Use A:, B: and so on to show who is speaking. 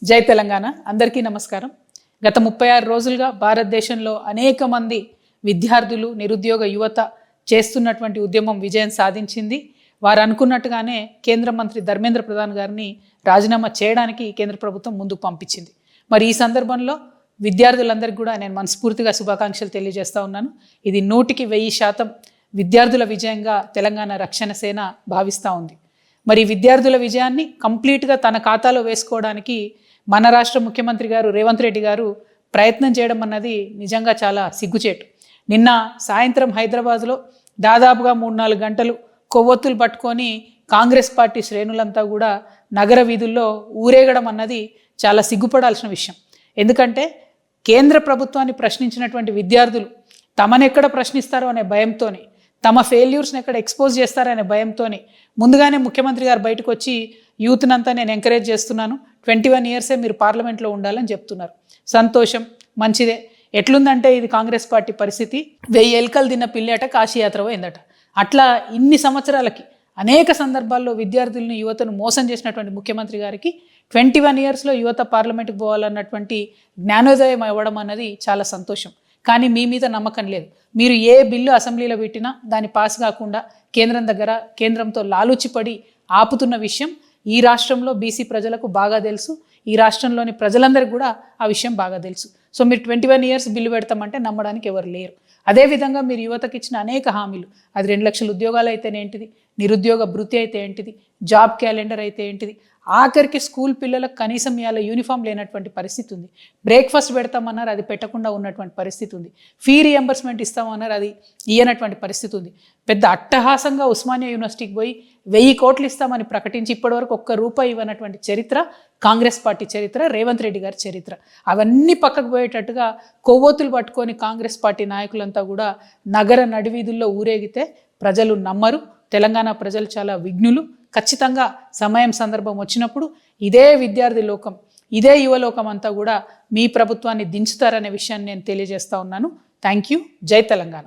A: జై తెలంగాణ అందరికీ నమస్కారం. గత 36 రోజులుగా భారతదేశంలో అనేక మంది విద్యార్థులు, నిరుద్యోగ యువత చేస్తున్నటువంటి ఉద్యమం విజయం సాధించింది. వారు అనుకున్నట్టుగానే కేంద్ర మంత్రి ధర్మేంద్ర ప్రధాన్ గారిని రాజీనామా చేయడానికి కేంద్ర ప్రభుత్వం ముందుకు పంపించింది. మరి ఈ సందర్భంలో విద్యార్థులందరికీ కూడా నేను మనస్ఫూర్తిగా శుభాకాంక్షలు తెలియజేస్తా ఉన్నాను. ఇది 100% విద్యార్థుల విజయంగా తెలంగాణ రక్షణ సేన భావిస్తూ ఉంది. మరి విద్యార్థుల విజయాన్ని కంప్లీట్గా తన ఖాతాలో వేసుకోవడానికి మన రాష్ట్ర ముఖ్యమంత్రి గారు రేవంత్ రెడ్డి గారు ప్రయత్నం చేయడం అన్నది నిజంగా చాలా సిగ్గుచేటు. నిన్న సాయంత్రం హైదరాబాద్లో దాదాపుగా 3-4 గంటలు కొవ్వొత్తులు పట్టుకొని కాంగ్రెస్ పార్టీ శ్రేణులంతా కూడా నగర వీధుల్లో ఊరేగడం అన్నది చాలా సిగ్గుపడాల్సిన విషయం. ఎందుకంటే కేంద్ర ప్రభుత్వాన్ని ప్రశ్నించినటువంటి విద్యార్థులు తమనెక్కడ ప్రశ్నిస్తారో అనే భయంతోనే, తమ ఫెయిల్యూర్స్ని ఎక్కడ ఎక్స్పోజ్ చేస్తారనే భయంతోనే ముందుగానే ముఖ్యమంత్రి గారు బయటకు వచ్చి యూత్నంతా నేను ఎంకరేజ్ చేస్తున్నాను, 21 ఇయర్సే మీరు పార్లమెంట్లో ఉండాలని చెప్తున్నారు. సంతోషం, మంచిదే. ఎట్లుందంటే ఇది కాంగ్రెస్ పార్టీ పరిస్థితి, 1000 ఎలుకలు తిన్న పిల్లేట కాశీయాత్ర పోయిందట. అట్లా ఇన్ని సంవత్సరాలకి అనేక సందర్భాల్లో విద్యార్థులను, యువతను మోసం చేసినటువంటి ముఖ్యమంత్రి గారికి 21 ఇయర్స్లో యువత పార్లమెంట్కి పోవాలన్నటువంటి జ్ఞానోదయం అవ్వడం అన్నది చాలా సంతోషం. కానీ మీ మీద నమ్మకం లేదు. మీరు ఏ బిల్లు అసెంబ్లీలో పెట్టినా దాన్ని పాస్ కాకుండా కేంద్రంతో లాలూచిపడి ఆపుతున్న విషయం ఈ రాష్ట్రంలో బీసీ ప్రజలకు బాగా తెలుసు. ఈ రాష్ట్రంలోని ప్రజలందరికీ కూడా ఆ విషయం బాగా తెలుసు. సో మీరు 21 ఇయర్స్ బిల్లు పెడతామంటే నమ్మడానికి ఎవరు లేరు. అదేవిధంగా మీరు యువతకి ఇచ్చిన అనేక హామీలు, అది 2 లక్షల ఉద్యోగాలు అయితేనేంటిది, నిరుద్యోగ భృతి అయితే ఏంటిది, జాబ్ క్యాలెండర్ అయితే ఏంటిది, ఆఖరికి స్కూల్ పిల్లలకు కనీసం ఇవాళ యూనిఫామ్ లేనటువంటి పరిస్థితి ఉంది. బ్రేక్ఫాస్ట్ పెడతామన్నారు, అది పెట్టకుండా ఉన్నటువంటి పరిస్థితి ఉంది. ఫీ రియంబర్స్మెంట్ ఇస్తామన్నారు, అది ఇయ్యనటువంటి పరిస్థితి ఉంది. పెద్ద అట్టహాసంగా ఉస్మానియా యూనివర్సిటీకి పోయి 1000 కోట్లు ఇస్తామని ప్రకటించి ఇప్పటివరకు ₹1 ఇవ్వనటువంటి చరిత్ర కాంగ్రెస్ పార్టీ చరిత్ర, రేవంత్ రెడ్డి గారి చరిత్ర. అవన్నీ పక్కకు పోయేటట్టుగా కొవ్వొత్తులు పట్టుకొని కాంగ్రెస్ పార్టీ నాయకులంతా కూడా నగర నడివీధుల్లో ఊరేగితే ప్రజలు నమ్మరు. తెలంగాణ ప్రజలు చాలా విఘ్నులు. ఖచ్చితంగా సమయం, సందర్భం వచ్చినప్పుడు ఇదే విద్యార్థి లోకం, ఇదే యువలోకం అంతా కూడా మీ ప్రభుత్వాన్ని దించుతారనే విషయాన్ని నేను తెలియజేస్తా ఉన్నాను. Thank you. జై తెలంగాణ.